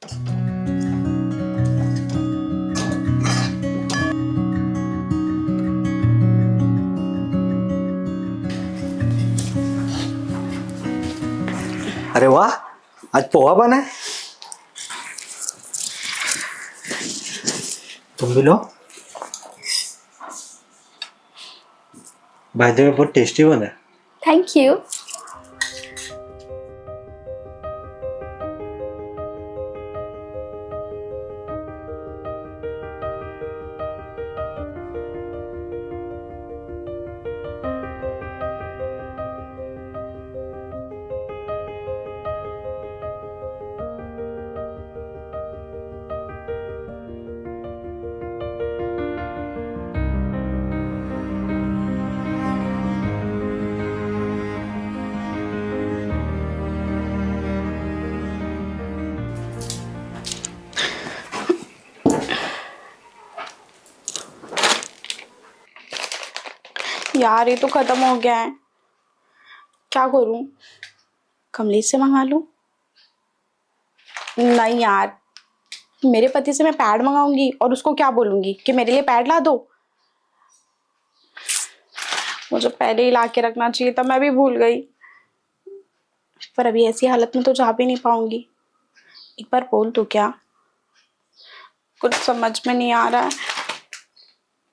अरे वाह, आज पोहा बना है। तुम भी लो। बाय द वे बहुत टेस्टी बना है। Thank you. यार ये तो खत्म हो गया है, क्या करूं? कमलेश से मंगा लूं? नहीं यार, मेरे पति से मैं पैड मंगाऊंगी और उसको क्या बोलूंगी कि मेरे लिए पैड ला दो। मुझे पहले ही ला के रखना चाहिए था, मैं भी भूल गई। पर अभी ऐसी हालत में तो जा भी नहीं पाऊंगी। एक बार बोल तो क्या, कुछ समझ में नहीं आ रहा है।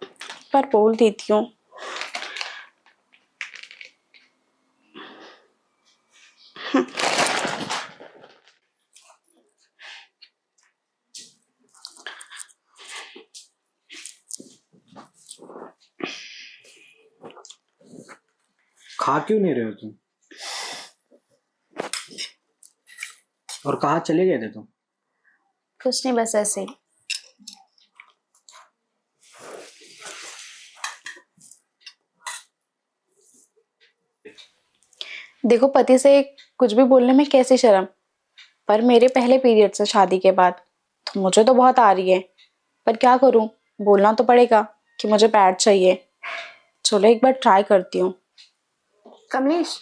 एक बार बोल देती हूँ। खा क्यों नहीं रहे हो तुम? और कहाँ चले गए थे तुम? कुछ नहीं, बस ऐसे ही। देखो, पति से कुछ भी बोलने में कैसी शर्म, पर मेरे पहले पीरियड से शादी के बाद तो मुझे तो बहुत आ रही है। पर क्या करूं, बोलना तो पड़ेगा कि मुझे पैड चाहिए। चलो एक बार ट्राई करती हूँ। कमलेश।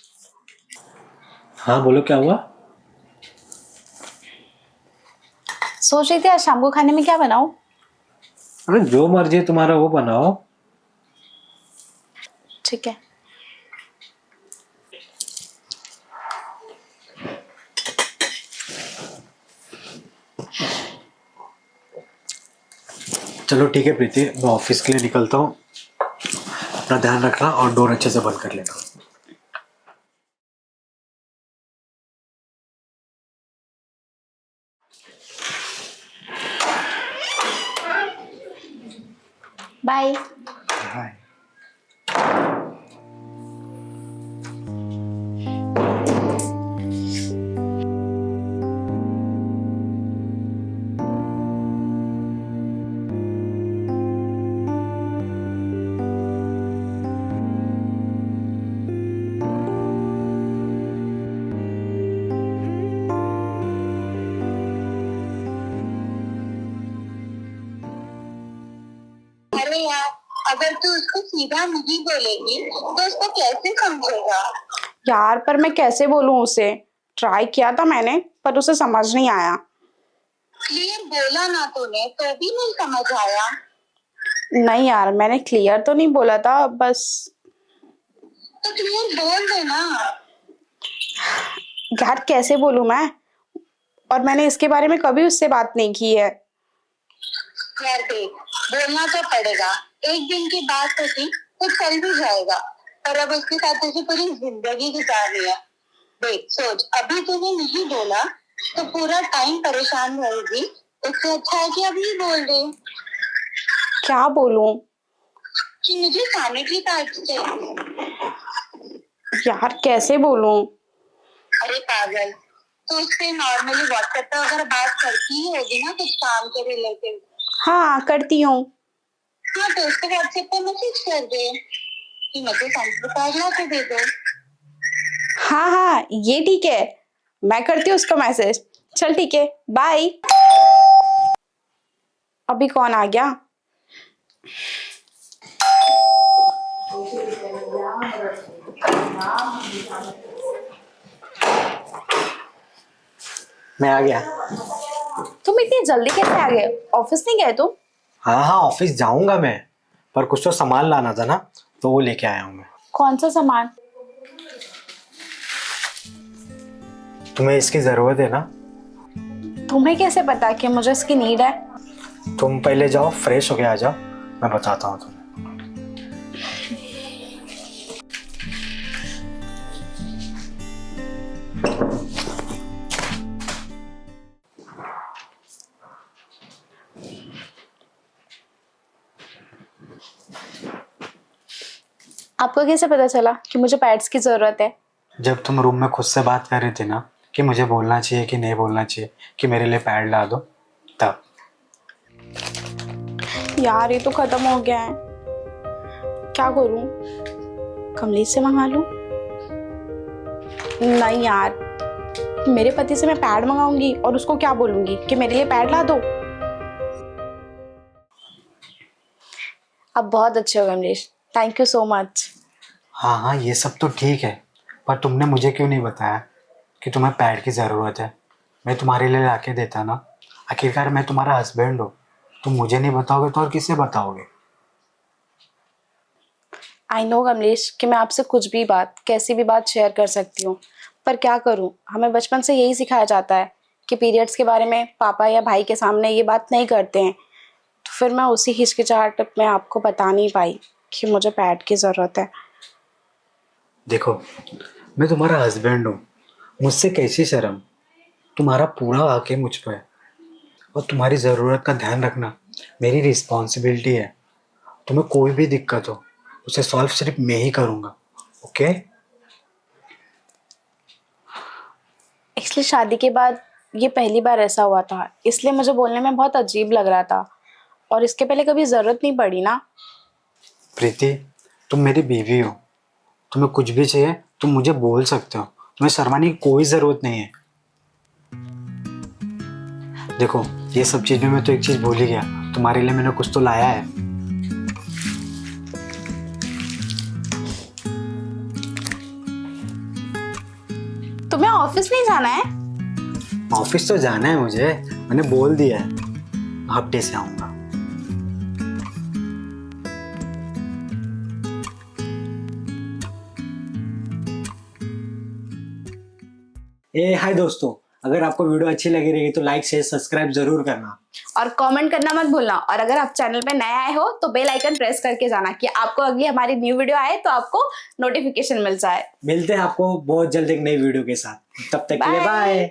हाँ बोलो, क्या हुआ? सोच रही थी आज शाम को खाने में क्या बनाऊं। अरे जो मर्जी है तुम्हारा वो बनाओ। ठीक है। चलो ठीक है प्रीति, मैं ऑफिस के लिए निकलता हूँ। अपना ध्यान रखना और डोर अच्छे से बंद कर लेना। बाय। बाय। अरे यार, अगर तू उसको सीधा नहीं बोलेगी तो उसको कैसे समझेगा? यार पर मैं कैसे बोलूं उसे? ट्राई किया था मैंने, पर उसे समझ नहीं आया। क्लियर बोला ना तूने, तो भी नहीं समझ आया? नहीं यार, मैंने क्लियर तो नहीं बोला था, बस। तो क्लियर बोल देना। यार कैसे बोलूं मैं? और मैंने इसके बारे में कभी उससे बात नहीं की है। यार देख, बोलना तो पड़ेगा। एक दिन की बात होती तो चल भी जाएगा, पर अब उसके साथ तुझे पूरी जिंदगी गुजारनी है। देख सोच, अभी तूने नहीं बोला तो पूरा टाइम परेशान रहेगी। इससे अच्छा है कि अभी बोल दे क्या बोलूं? कि मुझे सैनिटरी पैड्स चाहिए। यार कैसे बोलूं? अरे पागल, तो उससे नॉर्मली व्हाट्सएप पे अगर बात करती ही होगी ना कुछ काम के रिलेटेड। हाँ करती हूँ। हाँ तो उसको व्हाट्सएप पे मैसेज कर दे कि मुझे सैनिटरी पैड ला के दे दो। हाँ हाँ, ये ठीक है, मैं करती हूँ उसको मैसेज। चल ठीक है, बाय। अभी कौन आ गया? मैं आ गया। तुम इतनी जल्दी कैसे आ गए? ऑफिस नहीं गए तुम? हाँ हाँ, ऑफिस जाऊंगा मैं, पर कुछ तो सामान लाना था ना, तो वो लेके आया हूँ मैं। कौन सा सामान? तुम्हें इसकी जरूरत है ना? तुम्हें कैसे पता कि मुझे इसकी नीड है? तुम पहले जाओ, फ्रेश होके आ जाओ, मैं बताता हूँ तुम्हें। आपको कैसे पता चला कि मुझे पैड्स की जरूरत है? जब तुम रूम में खुद से बात कर रही थी ना कि मुझे बोलना चाहिए कि नहीं बोलना चाहिए, कि मेरे लिए पैड ला दो, तब। यार ये तो खत्म हो गया है, क्या करूं? कमलेश से मंगा लूं? नहीं यार, मेरे पति से मैं पैड मंगाऊंगी और उसको क्या बोलूंगी कि मेरे लिए पैड ला दो? आप बहुत अच्छे हो Kamlesh, thank you so much. हाँ हाँ, ये सब तो ठीक है, पर तुमने मुझे क्यों नहीं बताया कि तुम्हें पैड की ज़रूरत है? मैं तुम्हारे लिए लाके देता ना। आखिरकार मैं तुम्हारा हस्बैंड हूँ, तुम मुझे नहीं बताओगे तो और किसे बताओगे? आई नो कमलेश कि मैं आपसे कुछ भी बात, कैसी भी बात शेयर कर सकती हूँ, पर क्या करूँ, हमें बचपन से यही सिखाया जाता है कि पीरियड्स के बारे में पापा या भाई के सामने ये बात नहीं करते हैं। तो फिर मैं उसी हिचकिचाहट में आपको बता नहीं पाई कि मुझे पैड की ज़रूरत है। देखो, मैं तुम्हारा हस्बैंड हूँ, मुझसे कैसी शर्म? तुम्हारा पूरा आके मुझ पर है, और तुम्हारी ज़रूरत का ध्यान रखना मेरी रिस्पॉन्सिबिलिटी है। तुम्हें कोई भी दिक्कत हो, उसे सॉल्व सिर्फ मैं ही करूँगा, ओके? एक्चुअली शादी के बाद ये पहली बार ऐसा हुआ था, इसलिए मुझे बोलने में बहुत अजीब लग रहा था, और इसके पहले कभी ज़रूरत नहीं पड़ी ना। प्रीति, तुम मेरी बीवी हो, तुम्हें कुछ भी चाहिए तुम मुझे बोल सकते हो, तुम्हें शर्माने की कोई ज़रूरत नहीं है। देखो, ये सब चीज़ में मैं तो एक चीज़ भूल ही गया, तुम्हारे लिए मैंने कुछ तो लाया है। तुम्हें ऑफिस नहीं जाना है? ऑफिस तो जाना है मुझे, मैंने बोल दिया है, हाफ डे से आऊँगा। हाय दोस्तों, अगर आपको वीडियो अच्छी लगी रहेगी तो लाइक शेयर सब्सक्राइब जरूर करना, और कमेंट करना मत भूलना, और अगर आप चैनल पे नए आए हो तो बेल आइकन प्रेस करके जाना कि आपको अगली हमारी न्यू वीडियो आए तो आपको नोटिफिकेशन मिल जाए। मिलते हैं आपको बहुत जल्द एक नई वीडियो के साथ, तब तक के लिए बाय।